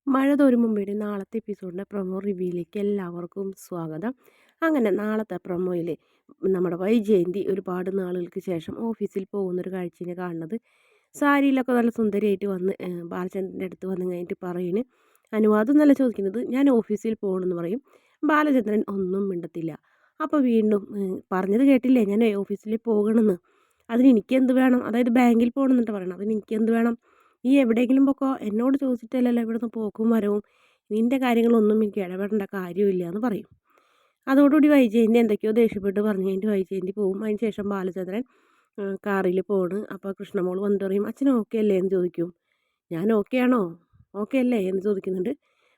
മഴ തോരും മുമ്പേടെ നാളത്തെ എപ്പിസോഡിൻ്റെ പ്രൊമോ റിവ്യൂയിലേക്ക് എല്ലാവർക്കും സ്വാഗതം. അങ്ങനെ നാളത്തെ പ്രൊമോയിൽ നമ്മുടെ വൈജയന്തി ഒരുപാട് നാളുകൾക്ക് ശേഷം ഓഫീസിൽ പോകുന്നൊരു കാഴ്ചയാണ് കാണുന്നത്. സാരിയിലൊക്കെ നല്ല സുന്ദരിയായിട്ട് വന്ന് ബാലചന്ദ്രൻ്റെ അടുത്ത് വന്ന് കഴിഞ്ഞിട്ട് പറയുന്നു, അനുവാദം എന്നല്ല ചോദിക്കുന്നത്, ഞാൻ ഓഫീസിൽ പോകണമെന്ന് പറയും. ബാലചന്ദ്രൻ ഒന്നും മിണ്ടത്തില്ല. അപ്പോൾ വീണ്ടും പറഞ്ഞത് കേട്ടില്ലേ, ഞാൻ ഓഫീസിൽ പോകണമെന്ന്, അതിന് എനിക്കെന്ത് വേണം, അതായത് ബാങ്കിൽ പോകണം എന്നിട്ട് പറയണം, അതിന് എനിക്കെന്ത് വേണം, നീ എവിടെയെങ്കിലും പൊക്കോ, എന്നോട് ചോദിച്ചിട്ടല്ലല്ലോ ഇവിടുന്ന് പോക്കും വരവും, നിൻ്റെ കാര്യങ്ങളൊന്നും എനിക്ക് ഇടപെടേണ്ട കാര്യമില്ല എന്ന് പറയും. അതോടുകൂടി വൈജയന്തി എന്തൊക്കെയോ ദേഷ്യപ്പെട്ട് പറഞ്ഞു കഴിഞ്ഞിട്ട് വൈജയന്തി പോവും. അതിന് ശേഷം ബാലചന്ദ്രൻ കാറിൽ പോണ്. അപ്പോൾ കൃഷ്ണമോൾ വന്നിട്ട് പറയും, അച്ഛൻ ഓക്കെ അല്ലേ എന്ന് ചോദിക്കും. ഞാൻ ഓക്കെ ആണോ, ഓക്കെ അല്ലേ എന്ന് ചോദിക്കുന്നുണ്ട്.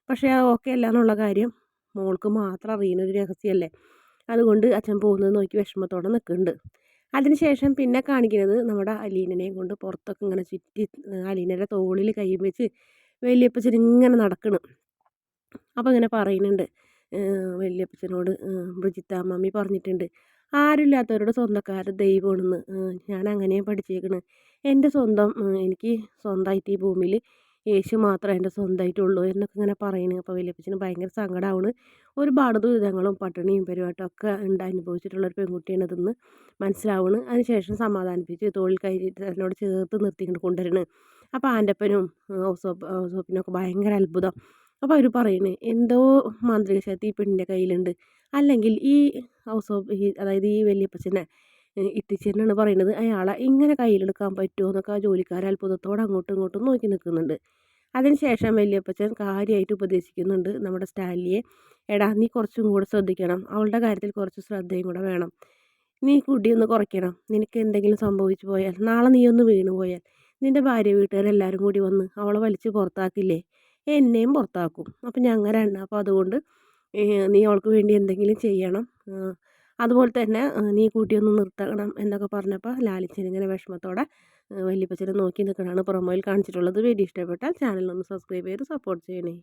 പക്ഷേ ആ ഓക്കെ അല്ല എന്നുള്ള കാര്യം മോൾക്ക് മാത്രം അറിയുന്ന ഒരു രഹസ്യമല്ലേ, അതുകൊണ്ട് അച്ഛൻ പോകുന്നത് നോക്കി വിഷമത്തോടെ നിൽക്കുന്നുണ്ട്. അതിനുശേഷം പിന്നെ കാണിക്കുന്നത് നമ്മുടെ അലീനനെയും കൊണ്ട് പുറത്തൊക്കെ ഇങ്ങനെ ചുറ്റി അലീനയുടെ തോളിൽ കൈ വെച്ച് വല്യപ്പച്ചൻ ഇങ്ങനെ നടക്കണം. അപ്പോൾ ഇങ്ങനെ പറയുന്നുണ്ട് വല്യപ്പച്ചനോട്, ബ്രിജിത്ത മമ്മി പറഞ്ഞിട്ടുണ്ട്, ആരുമില്ലാത്തവരുടെ സ്വന്തക്കാർ ദൈവമാണെന്ന്. ഞാൻ അങ്ങനെ പഠിച്ചേക്കണ്. എൻ്റെ സ്വന്തം, എനിക്ക് സ്വന്തമായിട്ട് ഈ ഭൂമിയിൽ യേശു മാത്രമേ എൻ്റെ സ്വന്തമായിട്ടുള്ളൂ എന്നൊക്കെ ഇങ്ങനെ പറയുന്നു. അപ്പോൾ വല്യപ്പച്ചന് ഭയങ്കര സങ്കടമാണ്. ഒരുപാട് ദുരിതങ്ങളും പട്ടിണിയും പരിപാട്ടും ഒക്കെ അനുഭവിച്ചിട്ടുള്ളൊരു പെൺകുട്ടിയാണിതെന്ന് മനസ്സിലാവുന്നു. അതിനുശേഷം സമാധാനിപ്പിച്ച് തോളിൽ കൈ എന്നോട് ചേർത്ത് നിർത്തിക്കൊണ്ട് കൊണ്ടുവരുന്നു. അപ്പോൾ ആൻ്റപ്പനും ഔസോപ്പിനൊക്കെ ഭയങ്കര അത്ഭുതം. അപ്പോൾ അവർ പറയുന്നത്, എന്തോ മാന്ത്രിക ശക്തി ഈ പെണ്ണിൻ്റെ കയ്യിലുണ്ട്, അല്ലെങ്കിൽ ഈ അതായത് ഈ വല്യപ്പച്ചനെ ഇട്ടിച്ചേരനാണ് പറയുന്നത്, അയാളെ ഇങ്ങനെ കയ്യിലെടുക്കാൻ പറ്റുമോ എന്നൊക്കെ ആ ജോലിക്കാർ അത്ഭുതത്തോടെ അങ്ങോട്ടും ഇങ്ങോട്ടും നോക്കി നിൽക്കുന്നുണ്ട്. അതിനുശേഷം വല്യപ്പച്ചൻ കാര്യമായിട്ട് ഉപദേശിക്കുന്നുണ്ട് നമ്മുടെ സ്റ്റാലിയെ, എടാ നീ കുറച്ചും കൂടെ ശ്രദ്ധിക്കണം, അവളുടെ കാര്യത്തിൽ കുറച്ച് ശ്രദ്ധയും കൂടെ വേണം, നീ കുടിയൊന്ന് കുറയ്ക്കണം, നിനക്ക് എന്തെങ്കിലും സംഭവിച്ചു പോയാൽ, നാളെ നീ ഒന്ന് വീണു പോയാൽ നിൻ്റെ ഭാര്യ വീട്ടുകാരെല്ലാവരും കൂടി വന്ന് അവളെ വലിച്ച് പുറത്താക്കില്ലേ, എന്നെയും പുറത്താക്കും. അപ്പം ഞങ്ങൾ അപ്പോൾ അതുകൊണ്ട് നീ അവൾക്ക് വേണ്ടി എന്തെങ്കിലും ചെയ്യണം, അതുപോലെ തന്നെ നീ കൂട്ടിയൊന്ന് നിർത്തണം എന്നൊക്കെ പറഞ്ഞപ്പോൾ ലാലിച്ചൻ ഇങ്ങനെ വിഷമത്തോടെ വല്യപ്പച്ചനെ നോക്കി നിൽക്കണതാണ് പ്രൊമോയിൽ കാണിച്ചിട്ടുള്ളത്. വീഡിയോ ഇഷ്ടപ്പെട്ടാൽ ചാനലൊന്ന് സബ്സ്ക്രൈബ് ചെയ്ത് സപ്പോർട്ട് ചെയ്യണേ.